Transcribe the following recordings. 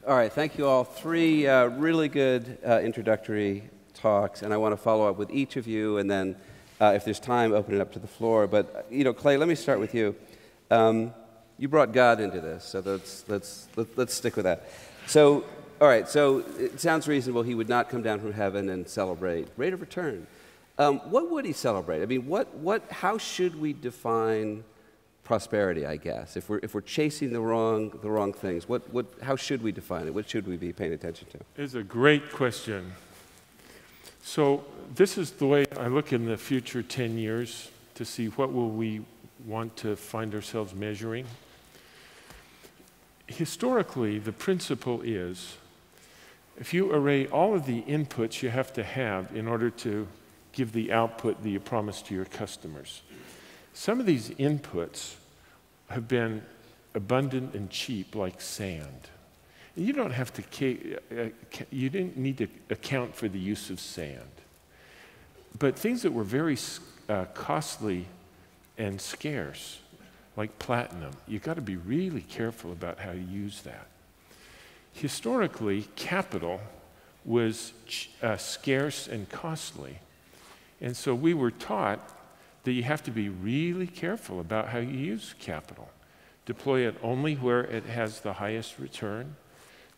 All right, thank you all. Three really good introductory talks, and I want to follow up with each of you, and then if there's time, open it up to the floor. But, you know, Clay, let me start with you. You brought God into this, so let's stick with that. So, all right, so it sounds reasonable he would not come down from heaven and celebrate rate of return. What would he celebrate? I mean, how should we define prosperity, I guess? If we're chasing the wrong things, how should we define it? What should we be paying attention to? It's a great question. So this is the way I look in the future 10 years to see what will we want to find ourselves measuring. Historically, the principle is if you array all of the inputs you have to have in order to give the output that you promise to your customers. Some of these inputs have been abundant and cheap, like sand. And you don't have to, you didn't need to account for the use of sand. But things that were very costly and scarce, like platinum, you've got to be really careful about how you use that. Historically, capital was scarce and costly. And so we were taught that you have to be really careful about how you use capital. Deploy it only where it has the highest return.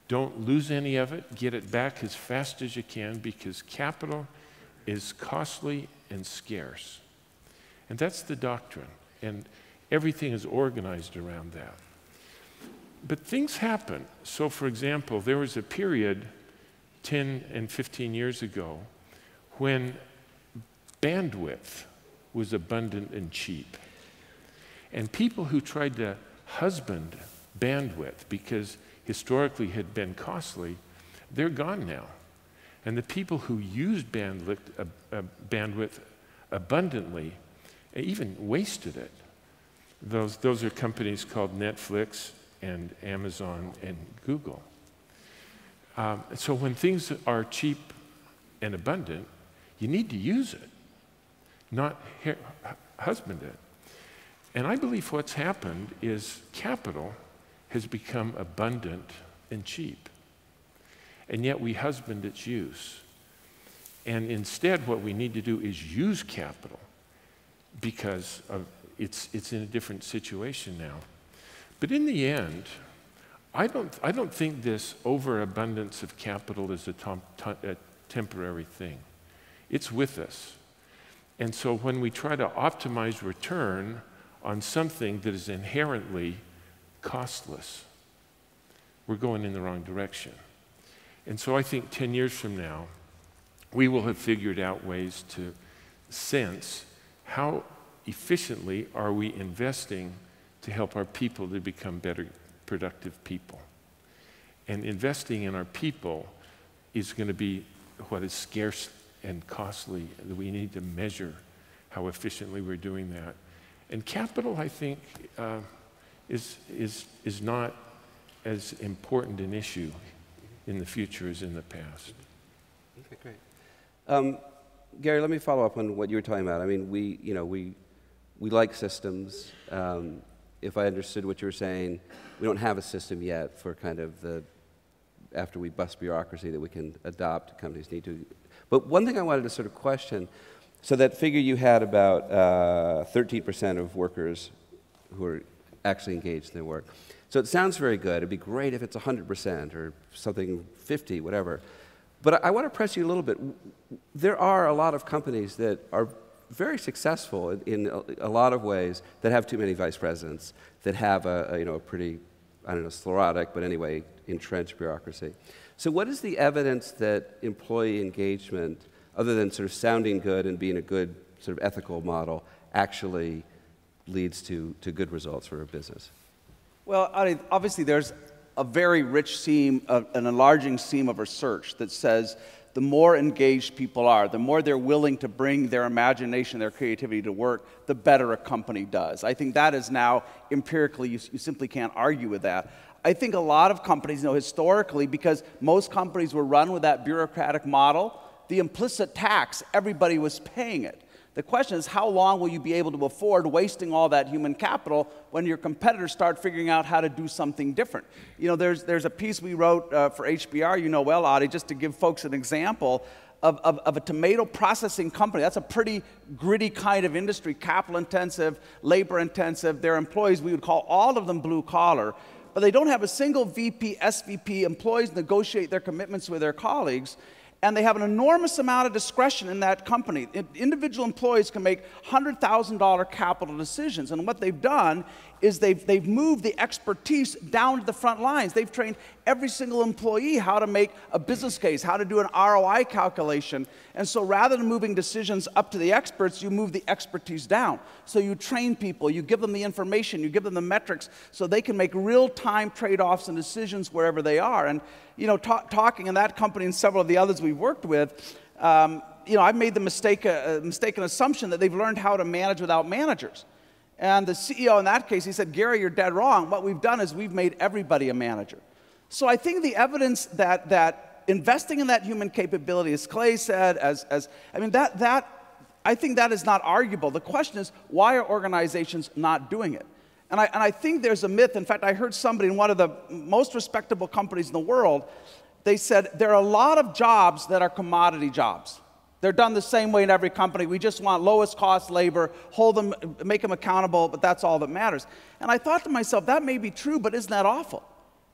Don't lose any of it. Get it back as fast as you can because capital is costly and scarce. And that's the doctrine. And everything is organized around that. But things happen. So, for example, there was a period 10 and 15 years ago when bandwidth was abundant and cheap. And people who tried to husband bandwidth, because historically had been costly, they're gone now. And the people who used bandwidth abundantly even wasted it. Those are companies called Netflix and Amazon and Google. So when things are cheap and abundant, you need to use it, not husband it. And I believe what's happened is capital has become abundant and cheap. And yet we husband its use. And instead what we need to do is use capital because it's in a different situation now. But in the end, I don't think this overabundance of capital is a temporary thing. It's with us. And so when we try to optimize return on something that is inherently costless, we're going in the wrong direction. And so I think 10 years from now, we will have figured out ways to sense how efficiently are we investing to help our people to become better, productive people. And investing in our people is going to be what is scarce and costly. We need to measure how efficiently we're doing that. And capital, I think, is not as important an issue in the future as in the past. Okay, great. Gary, let me follow up on what you were talking about. I mean, we like systems. If I understood what you were saying, we don't have a system yet for kind of after we bust bureaucracy that we can adopt, companies need to. But one thing I wanted to sort of question, so that figure you had about 13% of workers who are actually engaged in their work. So it sounds very good. It'd be great if it's 100% or something 50, whatever. But I want to press you a little bit. There are a lot of companies that are very successful in a lot of ways that have too many vice presidents, that have a pretty, I don't know, sclerotic, but anyway, entrenched bureaucracy. So what is the evidence that employee engagement, other than sort of sounding good and being a good sort of ethical model, actually leads to good results for a business? Well, obviously there's a very rich seam, an enlarging seam of research that says the more engaged people are, the more they're willing to bring their imagination, their creativity to work, the better a company does. I think that is now empirically, you simply can't argue with that. I think a lot of companies, historically, because most companies were run with that bureaucratic model, the implicit tax, everybody was paying it. The question is, how long will you be able to afford wasting all that human capital when your competitors start figuring out how to do something different? You know, there's a piece we wrote for HBR, you know well, Adi, just to give folks an example of a tomato processing company. That's a pretty gritty kind of industry, capital intensive, labor intensive. Their employees, we would call all of them blue collar, but they don't have a single VP, SVP. Employees negotiate their commitments with their colleagues, and they have an enormous amount of discretion in that company. Individual employees can make $100,000 capital decisions, and what they've done is they've moved the expertise down to the front lines. They've trained every single employee how to make a business case, how to do an ROI calculation, and so rather than moving decisions up to the experts, you move the expertise down. So you train people, you give them the information, you give them the metrics, so they can make real-time trade-offs and decisions wherever they are. And you know, talking in that company and several of the others we've worked with, you know, I've made the mistaken assumption that they've learned how to manage without managers. And the CEO in that case, he said, Gary, you're dead wrong. What we've done is we've made everybody a manager. So I think the evidence that investing in that human capability, as Clay said, I mean, I think that is not arguable. The question is, why are organizations not doing it? And I think there's a myth. In fact, I heard somebody in one of the most respectable companies in the world, they said, there are a lot of jobs that are commodity jobs. They're done the same way in every company. We just want lowest cost labor, hold them, make them accountable, but that's all that matters. And I thought to myself, that may be true, but isn't that awful?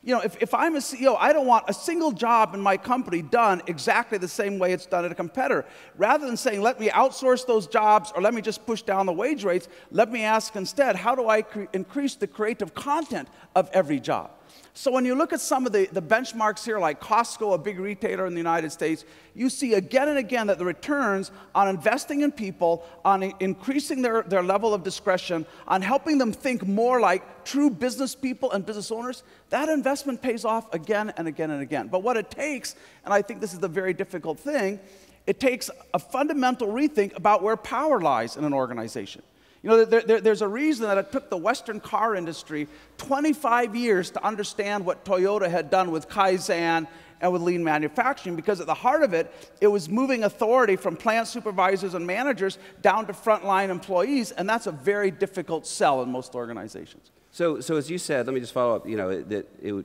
You know, if I'm a CEO, I don't want a single job in my company done exactly the same way it's done at a competitor. Rather than saying, let me outsource those jobs or let me just push down the wage rates, let me ask instead, how do I increase the creative content of every job? So when you look at some of the benchmarks here, like Costco, a big retailer in the United States, you see again and again that the returns on investing in people, on increasing their level of discretion, on helping them think more like true business people and business owners, that investment pays off again and again and again. But what it takes, and I think this is the very difficult thing, it takes a fundamental rethink about where power lies in an organization. You know, there's a reason that it took the Western car industry 25 years to understand what Toyota had done with Kaizen and with lean manufacturing, because at the heart of it, it was moving authority from plant supervisors and managers down to frontline employees, and that's a very difficult sell in most organizations. So as you said, let me just follow up, you know,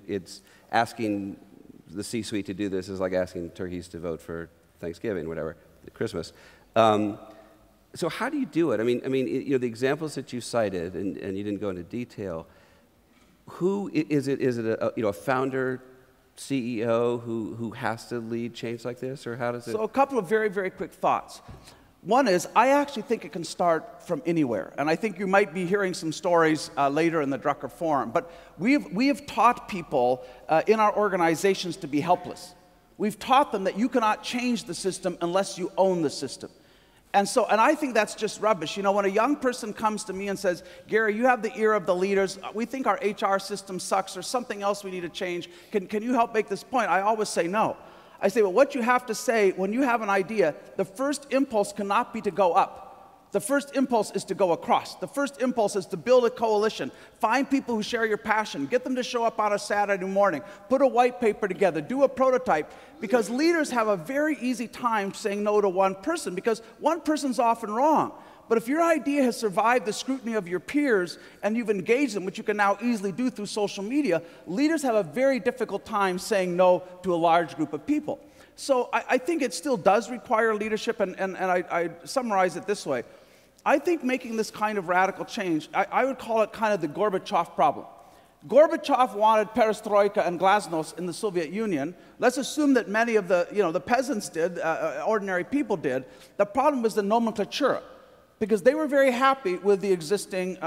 it's asking the C-suite to do this is like asking turkeys to vote for Thanksgiving, whatever, Christmas. So how do you do it? I mean, you know, the examples that you cited, and you didn't go into detail. Who is it? Is it a founder, CEO who has to lead change like this, or how does it? So a couple of very, very quick thoughts. One is, I actually think it can start from anywhere, and I think you might be hearing some stories later in the Drucker forum. But we have taught people in our organizations to be helpless. We've taught them that you cannot change the system unless you own the system. And I think that's just rubbish. You know, when a young person comes to me and says, Gary, you have the ear of the leaders, we think our HR system sucks, or something else we need to change, can you help make this point? I always say no. I say, well, what you have to say when you have an idea, the first impulse cannot be to go up. The first impulse is to go across. The first impulse is to build a coalition. Find people who share your passion. Get them to show up on a Saturday morning. Put a white paper together. Do a prototype. Because leaders have a very easy time saying no to one person, because one person's often wrong. But if your idea has survived the scrutiny of your peers and you've engaged them, which you can now easily do through social media, leaders have a very difficult time saying no to a large group of people. So I think it still does require leadership, and I summarize it this way. I think making this kind of radical change, I would call it kind of the Gorbachev problem. Gorbachev wanted perestroika and glasnost in the Soviet Union. Let's assume that many of the peasants did, ordinary people did. The problem was the nomenclature, because they were very happy with the existing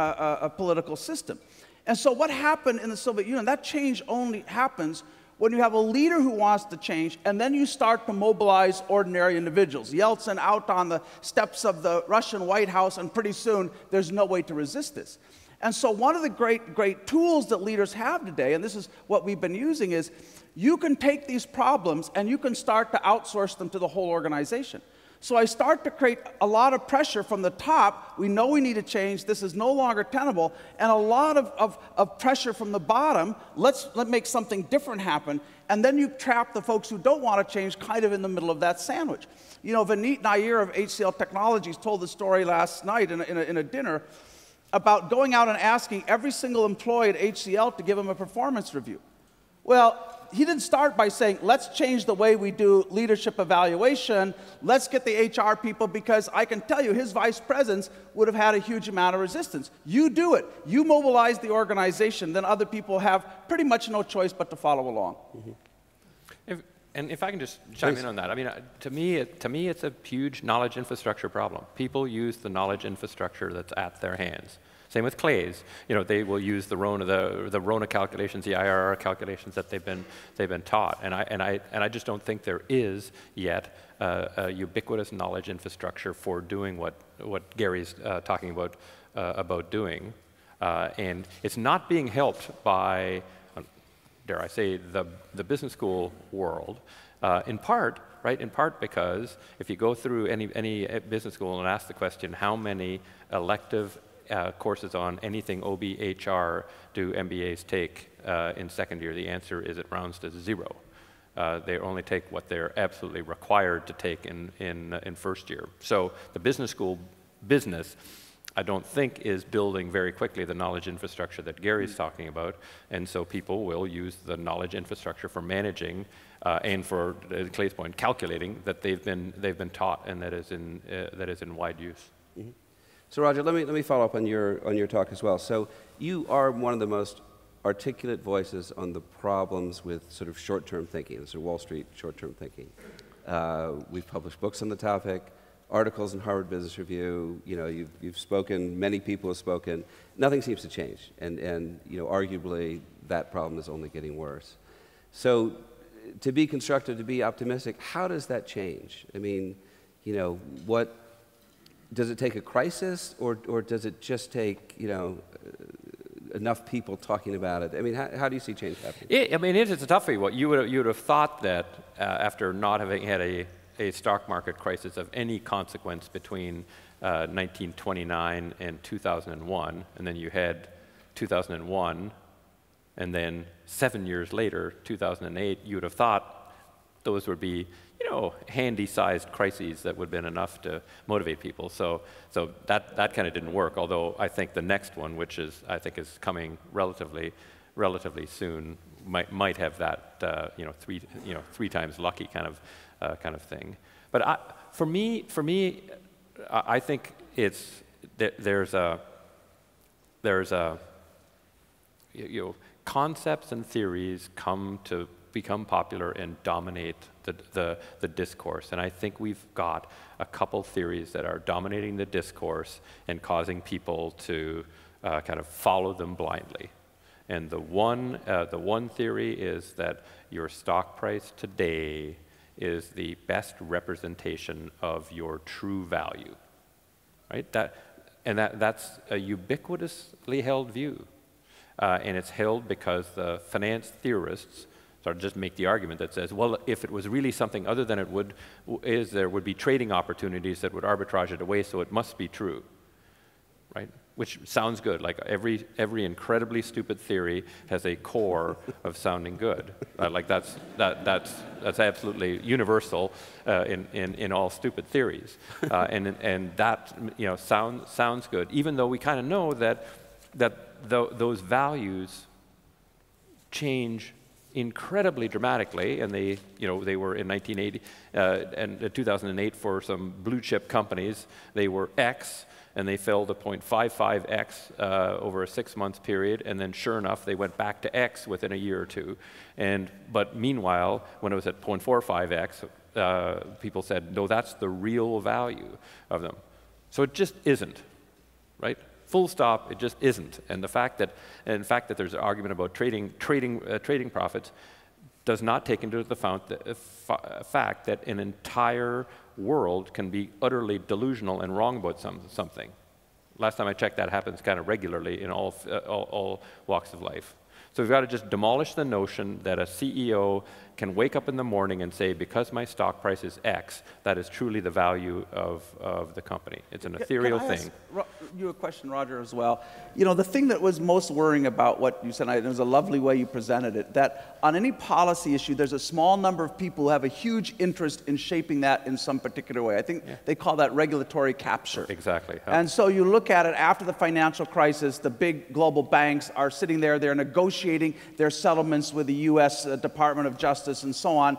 political system. And so what happened in the Soviet Union, that change only happens when you have a leader who wants to change, and then you start to mobilize ordinary individuals. Yeltsin out on the steps of the Russian White House, and pretty soon there's no way to resist this. And so one of the great tools that leaders have today, and this is what we've been using, is you can take these problems and you can start to outsource them to the whole organization. So I start to create a lot of pressure from the top. We know we need to change. This is no longer tenable. And a lot of pressure from the bottom. Let's make something different happen. And then you trap the folks who don't want to change kind of in the middle of that sandwich. You know, Vineet Nair of HCL Technologies told the story last night in a dinner about going out and asking every single employee at HCL to give him a performance review. Well, he didn't start by saying, let's change the way we do leadership evaluation, let's get the HR people, because I can tell you his vice presidents would have had a huge amount of resistance. You do it. You mobilize the organization, then other people have pretty much no choice but to follow along. And if I can just chime in on that, I mean, to me, it's a huge knowledge infrastructure problem. People use the knowledge infrastructure that's at their hands. Same with Clay's. You know, they will use the RONA calculations, the IRR calculations that they've been taught. And I just don't think there is yet a ubiquitous knowledge infrastructure for doing what Gary's talking about doing. And it's not being helped by, dare I say, the business school world, in part, right? In part because if you go through any business school and ask the question, how many elective courses on anything OB/HR do MBAs take in second year? The answer is it rounds to 0. They only take what they're absolutely required to take in first year. So the business school business, I don't think, is building very quickly the knowledge infrastructure that Gary's talking about, and so people will use the knowledge infrastructure for managing and for Clay's point, calculating that they've been taught and that is in wide use. Mm-hmm. So Roger, let me follow up on your talk as well. So you are one of the most articulate voices on the problems with sort of short-term thinking, sort of Wall Street short-term thinking. We've published books on the topic, articles in Harvard Business Review. You know, you've spoken. Many people have spoken. Nothing seems to change, and you know, arguably that problem is only getting worse. So, to be constructive, to be optimistic, how does that change? I mean, you know, what does it take a crisis, or does it just take, you know, enough people talking about it? I mean, how do you see change happening? I mean, it's a tough one. You would have thought that after not having had a stock market crisis of any consequence between 1929 and 2001, and then you had 2001, and then 7 years later, 2008, you would have thought those would be, you know, handy-sized crises that would have been enough to motivate people. So that kind of didn't work. Although I think the next one, which is coming relatively soon, might have that three times lucky kind of thing. But for me, I think there's concepts and theories come to become popular and dominate the discourse. And I think we've got a couple theories that are dominating the discourse and causing people to kind of follow them blindly. And the one theory is that your stock price today is the best representation of your true value, right? That's a ubiquitously held view. And it's held because the finance theorists sort of just make the argument that says, well, if it was really something other than it there would be trading opportunities that would arbitrage it away, so it must be true, right? Which sounds good. Like every incredibly stupid theory has a core of sounding good. Like that's absolutely universal in all stupid theories, and that, you know, sounds good. Even though we kind of know that those values change incredibly dramatically, and they were in 1980 and 2008 for some blue chip companies. They were X, and they fell to 0.55x over a 6-month period, and then sure enough, they went back to X within a year or two. But meanwhile, when it was at 0.45x, people said, no, that's the real value of them. So it just isn't, right? Full stop, it just isn't. And the fact that there's an argument about trading profits does not take into account the fact that an entire world can be utterly delusional and wrong about something. Last time I checked, that happens kind of regularly in all walks of life. So we've got to just demolish the notion that a CEO can wake up in the morning and say, because my stock price is X, that is truly the value of the company. It's an ethereal thing. Can I ask you a question, Roger, as well? You know, the thing that was most worrying about what you said, and it was a lovely way you presented it, that on any policy issue, there's a small number of people who have a huge interest in shaping that in some particular way. I think they call that regulatory capture. Exactly. And so you look at it after the financial crisis, the big global banks are sitting there, they're negotiating their settlements with the U.S. Department of Justice and so on.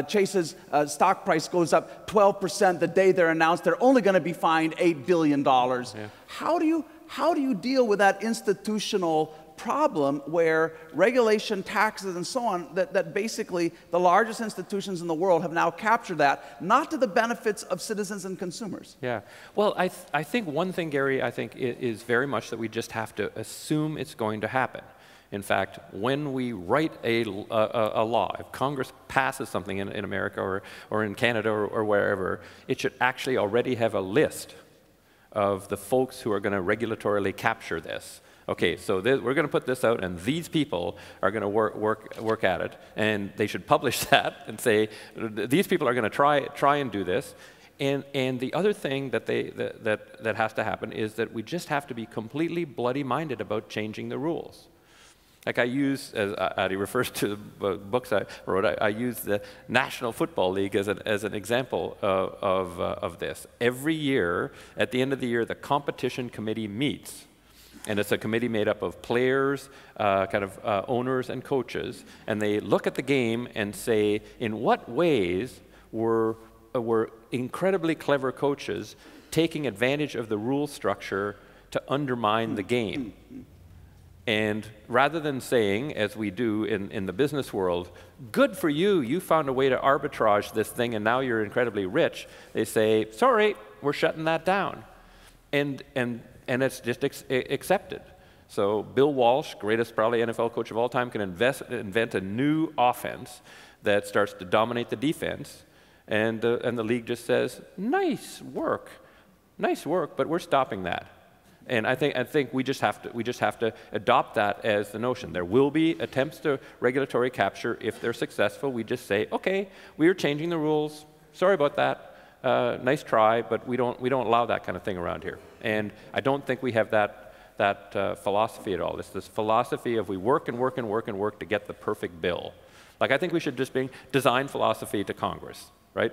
Chase's stock price goes up 12% the day they're announced they're only going to be fined $8 billion. Yeah. How do you deal with that institutional problem where regulation, taxes, and so on, that basically the largest institutions in the world have now captured that, not to the benefits of citizens and consumers? Yeah. Well, I think one thing, Gary, I think is very much that we just have to assume it's going to happen. In fact, when we write a law, if Congress passes something in America or in Canada or wherever, it should actually already have a list of the folks who are going to regulatorily capture this. Okay, so we're going to put this out, and these people are going to work at it, and they should publish that and say, these people are going to try and do this. And the other thing that has to happen is that we just have to be completely bloody-minded about changing the rules. Like I use, as Adi refers to the books I wrote, I use the National Football League as an example of this. Every year, at the end of the year, the competition committee meets. And it's a committee made up of players, owners and coaches. And they look at the game and say, in what ways were incredibly clever coaches taking advantage of the rule structure to undermine the game? And rather than saying, as we do in the business world, good for you, you found a way to arbitrage this thing and now you're incredibly rich, they say, sorry, we're shutting that down. And it's just accepted. So Bill Walsh, greatest probably NFL coach of all time, can invent a new offense that starts to dominate the defense, and the league just says, nice work, but we're stopping that. And I think we just have to adopt that as the notion. There will be attempts to regulatory capture. If they're successful, we just say, okay, we are changing the rules. Sorry about that. Nice try, but we don't allow that kind of thing around here. And I don't think we have that philosophy at all. It's this philosophy of we work and work and work and work to get the perfect bill. Like I think we should just bring design philosophy to Congress, right?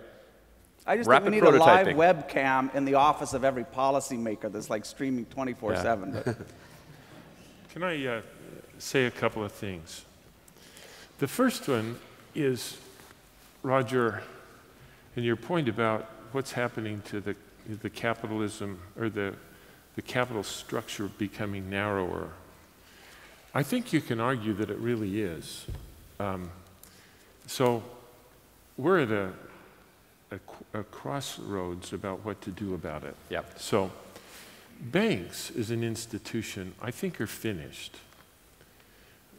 I just think we need a live webcam in the office of every policymaker that's like streaming 24/7. Yeah. Can I say a couple of things? The first one is, Roger, and your point about what's happening to the capitalism or the capital structure becoming narrower. I think you can argue that it really is. So we're at a crossroads about what to do about it. Yep. So banks as an institution, I think, are finished.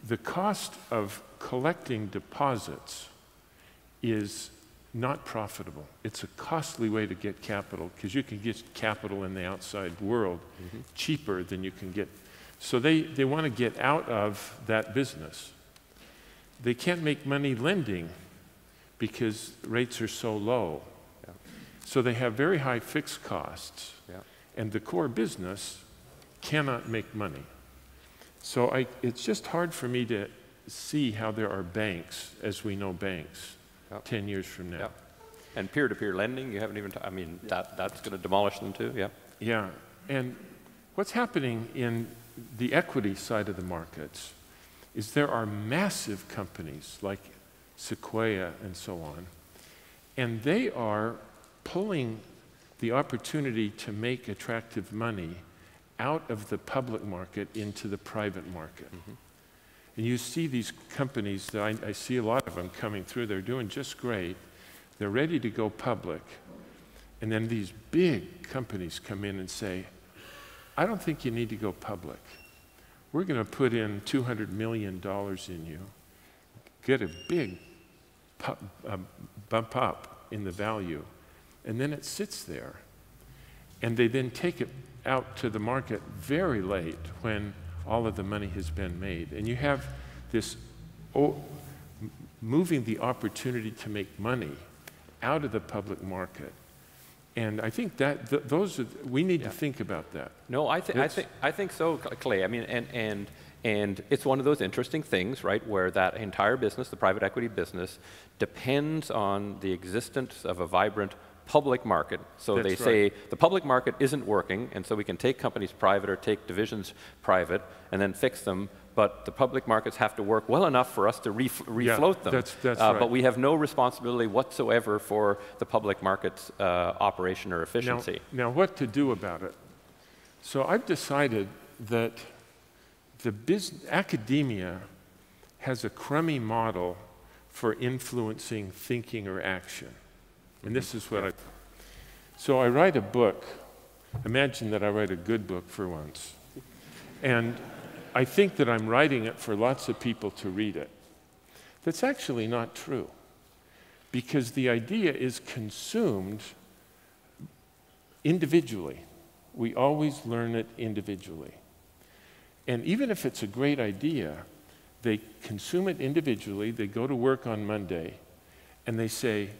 The cost of collecting deposits is not profitable. It's a costly way to get capital because you can get capital in the outside world cheaper than you can get. So they want to get out of that business. They can't make money lending because rates are so low. Yeah. So they have very high fixed costs. Yeah. And the core business cannot make money. So it's just hard for me to see how there are banks, as we know banks, 10 years from now. Yep. And peer-to-peer lending, you haven't even, that's going to demolish them too, yeah. Yeah, and what's happening in the equity side of the markets is there are massive companies like Sequoia and so on, and they are pulling the opportunity to make attractive money out of the public market into the private market. And you see these companies, that I see a lot of them coming through, they're doing just great, they're ready to go public, and then these big companies come in and say, I don't think you need to go public. We're going to put in $200 million in you, get a big bump up in the value, and then it sits there. And they then take it out to the market very late when all of the money has been made. And you have this moving the opportunity to make money out of the public market. And I think that we need to think about that. No, I think so, Clay. I mean, and it's one of those interesting things, right, where that entire business, the private equity business, depends on the existence of a vibrant public market. So That's they say the public market isn't working, and so we can take companies private or take divisions private and then fix them. But the public markets have to work well enough for us to refloat them. That's right. But we have no responsibility whatsoever for the public market's operation or efficiency. Now, what to do about it? So I've decided that academia has a crummy model for influencing thinking or action. And this is what So I write a book. Imagine that I write a good book for once. And I think that I'm writing it for lots of people to read it. That's actually not true, because the idea is consumed individually. We always learn it individually. And even if it's a great idea, they consume it individually, they go to work on Monday, and they say,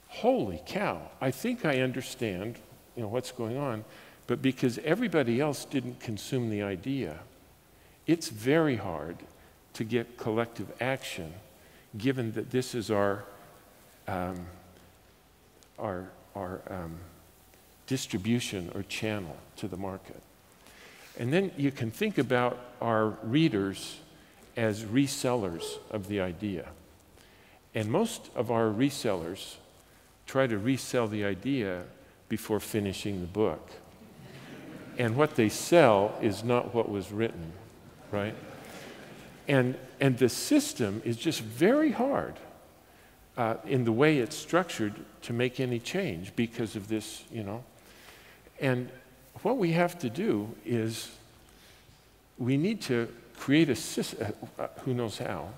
holy cow, I think I understand, what's going on, but because everybody else didn't consume the idea, it's very hard to get collective action, given that this is our distribution or channel to the market. And then you can think about our readers as resellers of the idea. And most of our resellers try to resell the idea before finishing the book. And what they sell is not what was written, right? And the system is just very hard in the way it's structured to make any change because of this, And what we have to do is we need to create a system, who knows how,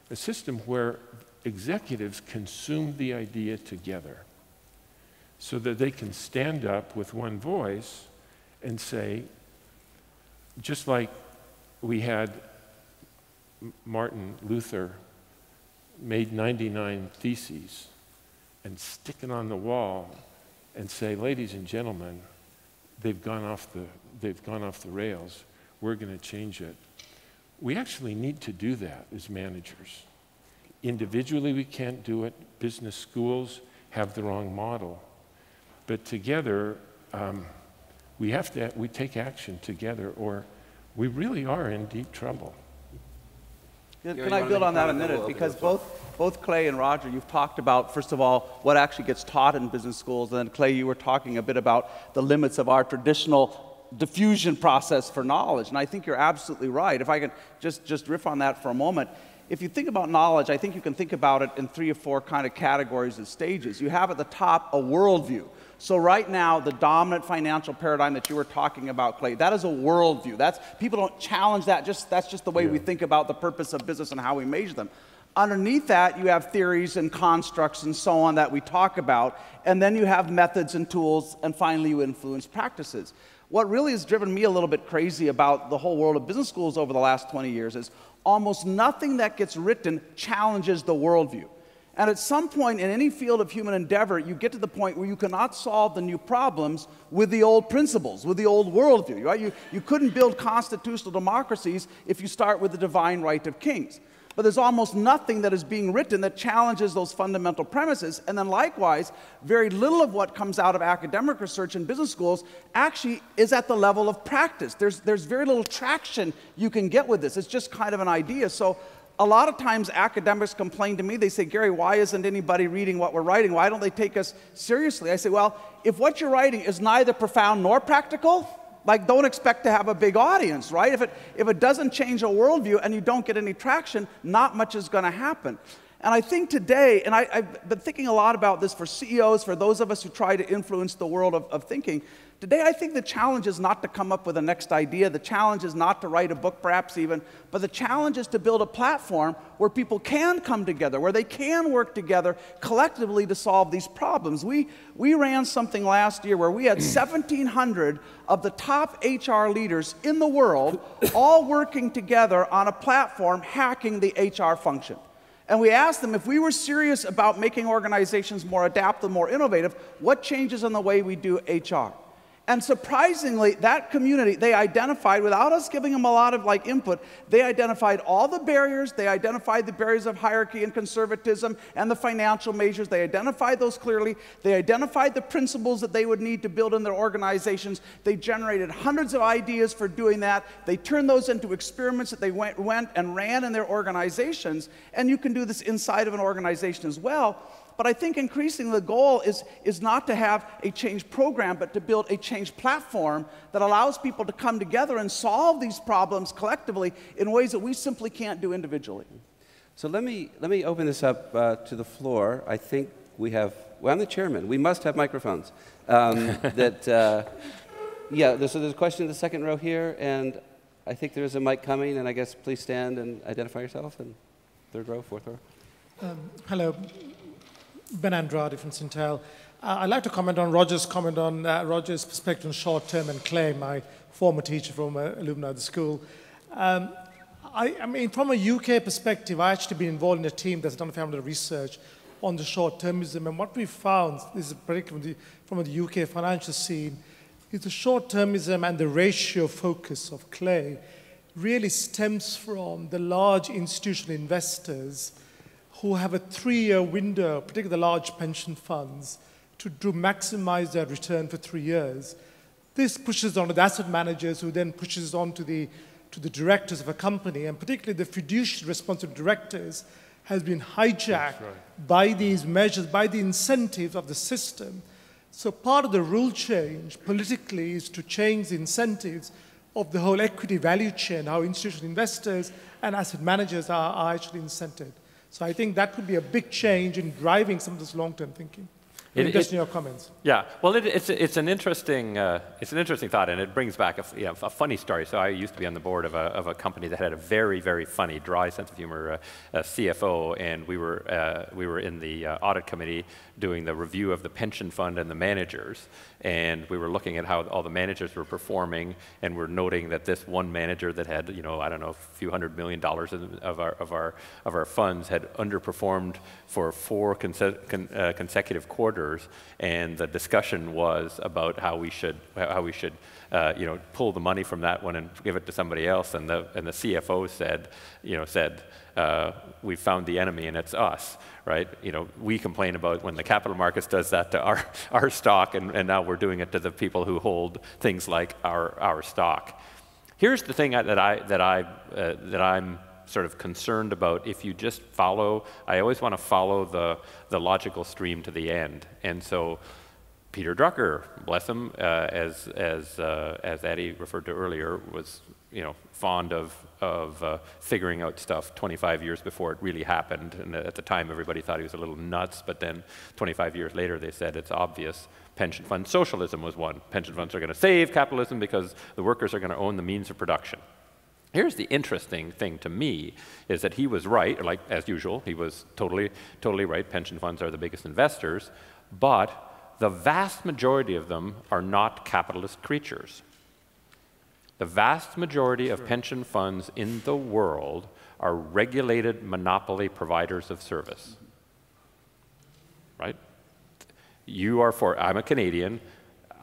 a system where executives consume the idea together so that they can stand up with one voice and say, just like we had Martin Luther made 99 theses and stick it on the wall and say, ladies and gentlemen, they've gone off the rails. We're going to change it. We actually need to do that as managers. Individually, we can't do it. Business schools have the wrong model. But together, we take action together, or we really are in deep trouble. Can I build on that a minute? Because both Clay and Roger, you've talked about, first of all, what actually gets taught in business schools. And then, Clay, you were talking a bit about the limits of our traditional diffusion process for knowledge. And I think you're absolutely right. If I can just riff on that for a moment. If you think about knowledge, I think you can think about it in 3 or 4 kind of categories and stages. You have at the top a worldview. So right now, the dominant financial paradigm that you were talking about, Clay, that is a worldview. People don't challenge that. That's just the way we think about the purpose of business and how we measure them. Underneath that, you have theories and constructs and so on that we talk about. And then you have methods and tools. And finally, you influence practices. What really has driven me a little bit crazy about the whole world of business schools over the last 20 years is almost nothing that gets written challenges the worldview. And at some point in any field of human endeavor, you get to the point where you cannot solve the new problems with the old principles, with the old worldview. Right? You couldn't build constitutional democracies if you start with the divine right of kings. But there's almost nothing that is being written that challenges those fundamental premises. And then likewise, very little of what comes out of academic research in business schools actually is at the level of practice. There's very little traction you can get with this. It's just kind of an idea. So a lot of times academics complain to me. They say, Gary, why isn't anybody reading what we're writing? Why don't they take us seriously? I say, well, if what you're writing is neither profound nor practical, don't expect to have a big audience, right? If it doesn't change a worldview and you don't get any traction, not much is going to happen. And I think today, and I've been thinking a lot about this for CEOs, for those of us who try to influence the world of thinking, Today, I think the challenge is not to come up with the next idea. The challenge is not to write a book, perhaps even, but the challenge is to build a platform where people can come together, where they can work together collectively to solve these problems. We ran something last year where we had 1,700 of the top HR leaders in the world all working together on a platform hacking the HR function. And we asked them, if we were serious about making organizations more adaptive, more innovative, what changes in the way we do HR? And surprisingly, that community, they identified, without us giving them a lot of input, they identified all the barriers. They identified the barriers of hierarchy and conservatism and the financial measures. They identified those clearly. They identified the principles that they would need to build in their organizations. They generated hundreds of ideas for doing that. They turned those into experiments that they went and ran in their organizations. And you can do this inside of an organization as well. But I think increasingly the goal is not to have a change program, but to build a change platform that allows people to come together and solve these problems collectively in ways that we simply can't do individually. So let me open this up to the floor. I think well, I'm the chairman. We must have microphones. Yeah, there's a question in the second row here, and I think there's a mic coming, and I guess please stand and identify yourself, and third row, fourth row. Hello. Ben Andrade from Sintel. I'd like to comment on Roger's Roger's perspective on short-term and Clay, my former teacher from alumni of the school. I mean, from a UK perspective, I actually been involved in a team that's done a fair amount of research on the short-termism, and what we found, this is particularly from the UK financial scene, is the short-termism and the ratio focus of Clay really stems from the large institutional investors who have a 3-year window, particularly the large pension funds, to maximize their return for 3 years. This pushes on to the asset managers, who then pushes on to the directors of a company, and particularly the fiduciary responsible directors has been hijacked by these measures, by the incentives of the system. So part of the rule change politically is to change the incentives of the whole equity value chain, how institutional investors and asset managers are actually incented. So I think that could be a big change in driving some of this long-term thinking. Just in your comments. Yeah, well, it's an interesting thought, and it brings back a funny story. So I used to be on the board of a company that had a very, very funny, dry sense of humor CFO, and we were in the audit committee doing the review of the pension fund and the managers, and we were looking at how all the managers were performing, and we're noting that this one manager that had, I don't know, a few $100 million of our funds had underperformed for 4 consecutive quarters. And the discussion was about how we should pull the money from that one and give it to somebody else. And the CFO said, we found the enemy and it's us, right? We complain about when the capital markets does that to our stock, and now we're doing it to the people who hold things like our stock. Here's the thing that I'm sort of concerned about. If you just follow, I always want to follow the logical stream to the end. And so Peter Drucker, bless him, as Eddie referred to earlier, was fond of figuring out stuff 25 years before it really happened. And at the time, everybody thought he was a little nuts. But then 25 years later, they said it's obvious. Pension fund socialism was one. Pension funds are going to save capitalism because the workers are going to own the means of production. Here's the interesting thing to me, is that he was right, like as usual, he was totally right. Pension funds are the biggest investors, but the vast majority of them are not capitalist creatures. The vast majority of pension funds in the world are regulated monopoly providers of service, right? I'm a Canadian.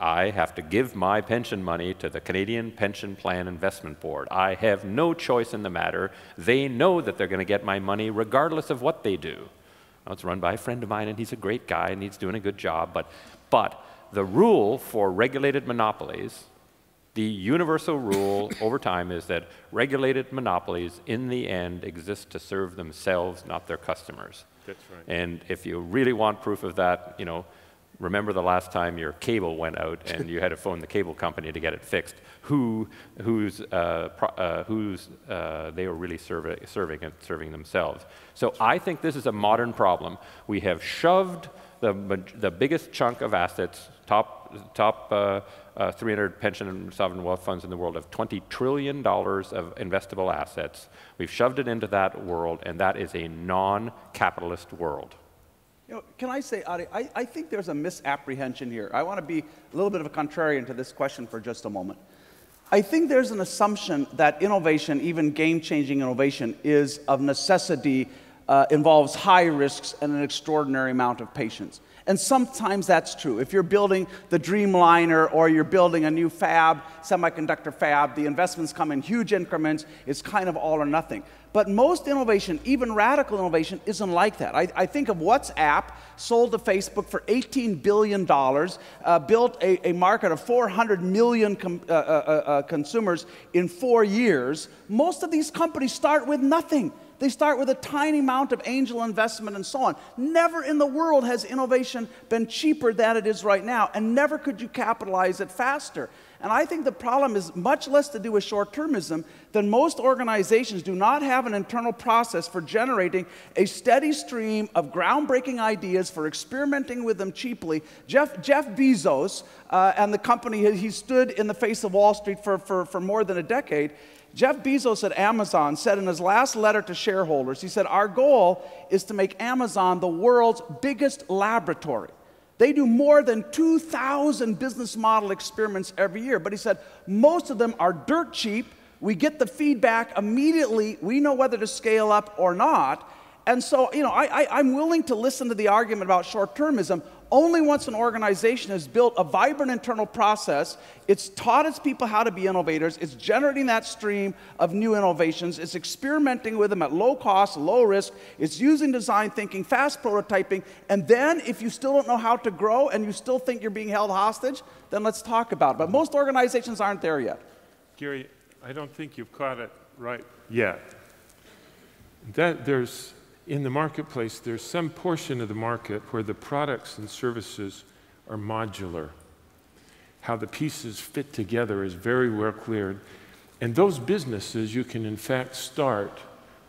I have to give my pension money to the Canadian Pension Plan Investment Board. I have no choice in the matter. They know that they're going to get my money regardless of what they do. Now, it's run by a friend of mine, and he's a great guy, and he's doing a good job. But the rule for regulated monopolies, the universal rule over time, is that regulated monopolies, in the end, exist to serve themselves, not their customers. That's right. And if you really want proof of that, remember the last time your cable went out and you had to phone the cable company to get it fixed, whose they were really serving themselves. So I think this is a modern problem. We have shoved the biggest chunk of assets, top 300 pension and sovereign wealth funds in the world have $20 trillion of investable assets. We've shoved it into that world, and that is a non-capitalist world. You know, can I say, Adi, I think there's a misapprehension here. I want to be a little bit of a contrarian to this question for just a moment. I think there's an assumption that innovation, even game-changing innovation, is of necessity involves high risks and an extraordinary amount of patience. And sometimes that's true. If you're building the Dreamliner or you're building a new fab, semiconductor fab, the investments come in huge increments. It's kind of all or nothing. But most innovation, even radical innovation, isn't like that. I think of WhatsApp, sold to Facebook for $18 billion, built a market of 400 million consumers in 4 years. Most of these companies start with nothing. They start with a tiny amount of angel investment and so on. Never in the world has innovation been cheaper than it is right now, and never could you capitalize it faster. And I think the problem is much less to do with short-termism than most organizations do not have an internal process for generating a steady stream of groundbreaking ideas, for experimenting with them cheaply. Jeff Bezos and the company, he stood in the face of Wall Street for more than a decade. Jeff Bezos at Amazon said in his last letter to shareholders, he said, our goal is to make Amazon the world's biggest laboratory. They do more than 2,000 business model experiments every year. But he said, most of them are dirt cheap. We get the feedback immediately. We know whether to scale up or not. And so, you know, I'm willing to listen to the argument about short-termism only once an organization has built a vibrant internal process, it's taught its people how to be innovators, it's generating that stream of new innovations, it's experimenting with them at low cost, low risk, it's using design thinking, fast prototyping, and then if you still don't know how to grow and you still think you're being held hostage, then let's talk about it. But most organizations aren't there yet. Gary, I don't think you've caught it right yet. In the marketplace, there's some portion of the market where the products and services are modular. How the pieces fit together is very well cleared. And those businesses you can in fact start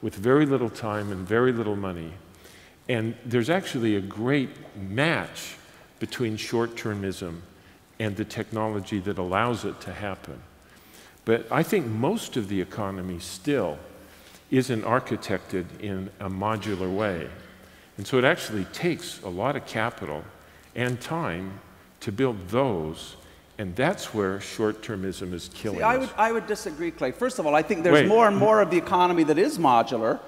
with very little time and very little money. And there's actually a great match between short-termism and the technology that allows it to happen. But I think most of the economy still isn't architected in a modular way. And so it actually takes a lot of capital and time to build those, and that's where short-termism is killing us. I would disagree, Clay. First of all, I think there's more and more of the economy that is modular.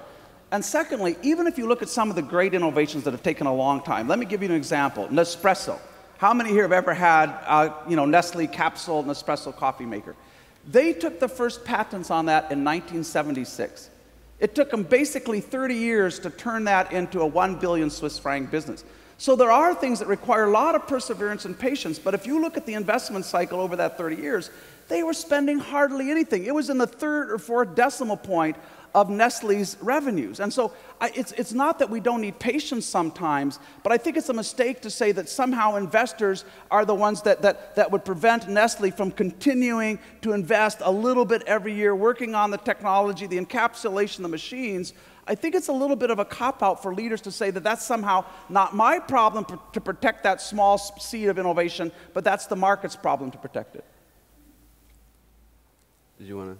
And secondly, even if you look at some of the great innovations that have taken a long time, let me give you an example. Nespresso. How many here have ever had Nestle capsule Nespresso coffee maker? They took the first patents on that in 1976. It took them basically 30 years to turn that into a 1 billion Swiss franc business. So there are things that require a lot of perseverance and patience, but if you look at the investment cycle over that 30 years, they were spending hardly anything. It was in the 3rd or 4th decimal point of Nestle's revenues. And so it's not that we don't need patience sometimes, but I think it's a mistake to say that somehow investors are the ones that would prevent Nestle from continuing to invest a little bit every year, working on the technology, the encapsulation, the machines. I think it's a little bit of a cop-out for leaders to say that that's somehow not my problem to protect that small seed of innovation, but that's the market's problem to protect it. Did you want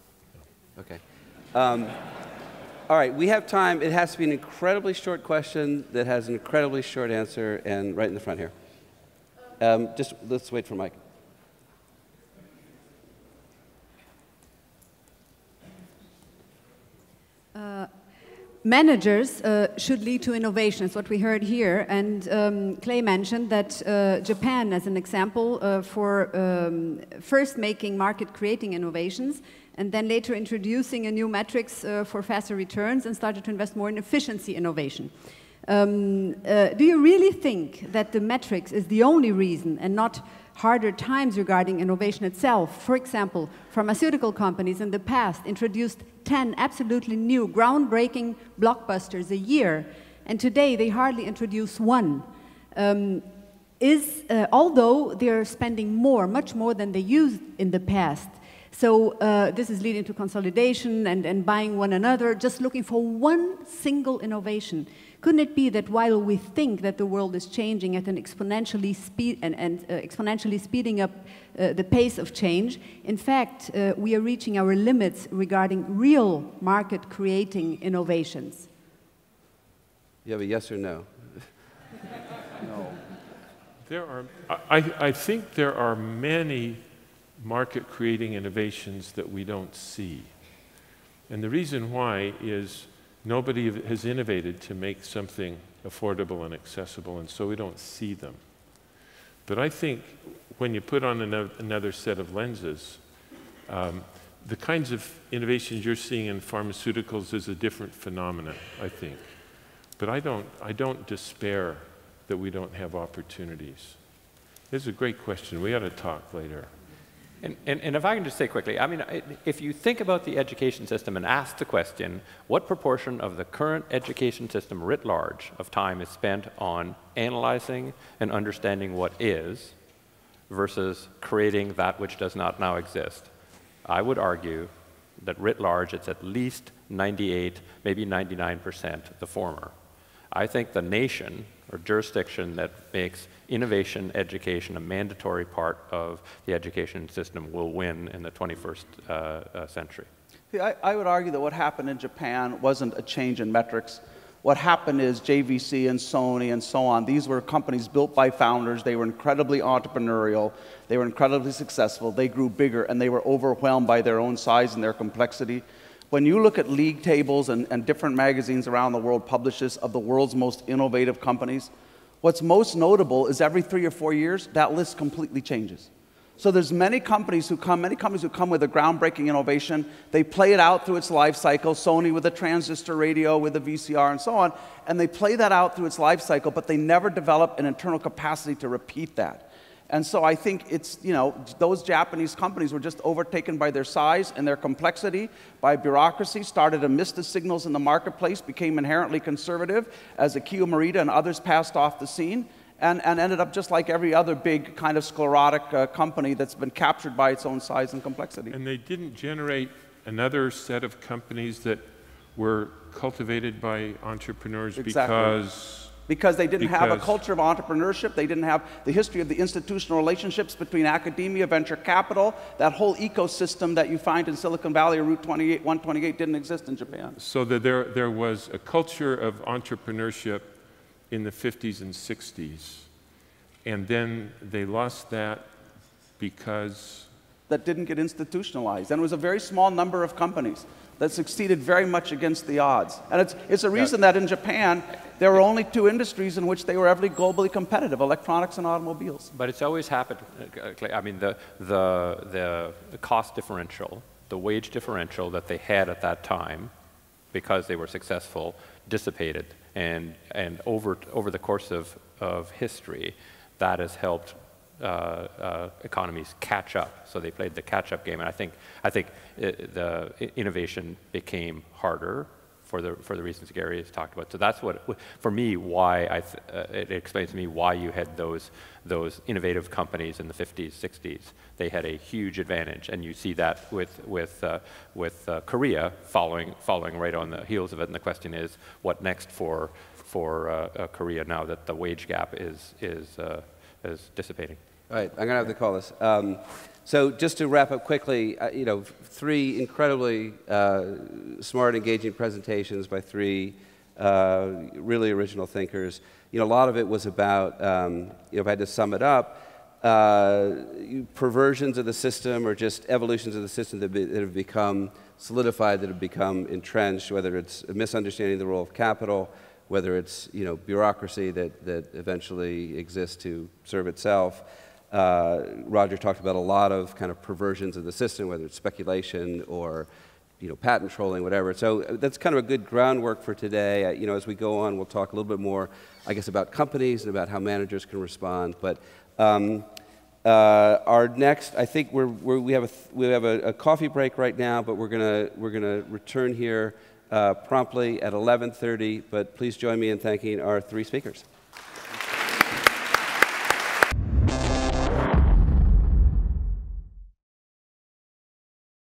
to? Okay. All right, we have time. It has to be an incredibly short question that has an incredibly short answer, and right in the front here. Just let's wait for Mike. Managers should lead to innovations, what we heard here. And Clay mentioned that Japan, as an example, for first making market-creating innovations, and then later introducing a new metrics for faster returns and started to invest more in efficiency innovation. Do you really think that the metrics is the only reason and not harder times regarding innovation itself? For example, pharmaceutical companies in the past introduced 10 absolutely new, groundbreaking blockbusters a year, and today they hardly introduce one. although they're spending more, much more than they used in the past. So this is leading to consolidation and buying one another, just looking for one single innovation. Couldn't it be that while we think that the world is changing at an exponentially exponentially speeding up the pace of change, in fact, we are reaching our limits regarding real market-creating innovations? You have a yes or no? No. I think there are many market-creating innovations that we don't see. And the reason why is nobody has innovated to make something affordable and accessible, and so we don't see them. But I think when you put on another set of lenses, the kinds of innovations you're seeing in pharmaceuticals is a different phenomenon, I think. But I don't despair that we don't have opportunities. This is a great question. We ought to talk later. And if I can just say quickly, I mean, if you think about the education system and ask the question, what proportion of the current education system writ large of time is spent on analyzing and understanding what is versus creating that which does not now exist, I would argue that writ large it's at least 98, maybe 99% the former. I think the nation or jurisdiction that makes innovation education a mandatory part of the education system will win in the 21st century. See, I would argue that what happened in Japan wasn't a change in metrics. What happened is JVC and Sony and so on, these were companies built by founders. They were incredibly entrepreneurial. They were incredibly successful. They grew bigger, and they were overwhelmed by their own size and their complexity. When you look at league tables and different magazines around the world publishes of the world's most innovative companies, what's most notable is every 3 or 4 years, that list completely changes. So there's many companies who come with a groundbreaking innovation. They play it out through its life cycle, Sony with a transistor radio, with a VCR, and so on, and they play that out through its life cycle, but they never develop an internal capacity to repeat that. And so I think it's, you know, those Japanese companies were just overtaken by their size and their complexity, by bureaucracy, started to miss the signals in the marketplace, became inherently conservative as Akio Morita and others passed off the scene, and ended up just like every other big kind of sclerotic company that's been captured by its own size and complexity. And they didn't generate another set of companies that were cultivated by entrepreneurs because they didn't have a culture of entrepreneurship. They didn't have the history of the institutional relationships between academia, venture capital. That whole ecosystem that you find in Silicon Valley or Route 128 didn't exist in Japan. So that there was a culture of entrepreneurship in the 50s and 60s, and then they lost that because... That didn't get institutionalized. And it was a very small number of companies that succeeded very much against the odds. And it's a reason that in Japan, there were only 2 industries in which they were ever globally competitive, electronics and automobiles. But it's always happened. I mean, the cost differential, the wage differential that they had at that time, because they were successful, dissipated. And over the course of history, that has helped economies catch up. So they played the catch-up game, and I think the innovation became harder for the reasons Gary has talked about. So that's what, for me, why it explains to me why you had those innovative companies in the 50s, 60s. They had a huge advantage, and you see that with Korea following right on the heels of it. And the question is, what next for Korea now that the wage gap is dissipating? All right, I'm going to have to call this. So just to wrap up quickly, you know, 3 incredibly smart, engaging presentations by 3 really original thinkers. You know, a lot of it was about, you know, if I had to sum it up, perversions of the system or just evolutions of the system that have become solidified, that have become entrenched, whether it's a misunderstanding of the role of capital, whether it's, you know, bureaucracy that eventually exists to serve itself. Roger talked about a lot of kind of perversions of the system, whether it's speculation or, you know, patent trolling, whatever. So that's kind of a good groundwork for today. You know, as we go on, we'll talk a little bit more, I guess, about companies and about how managers can respond. But our next, I think we have a coffee break right now, but we're gonna return here promptly at 11:30. But please join me in thanking our 3 speakers.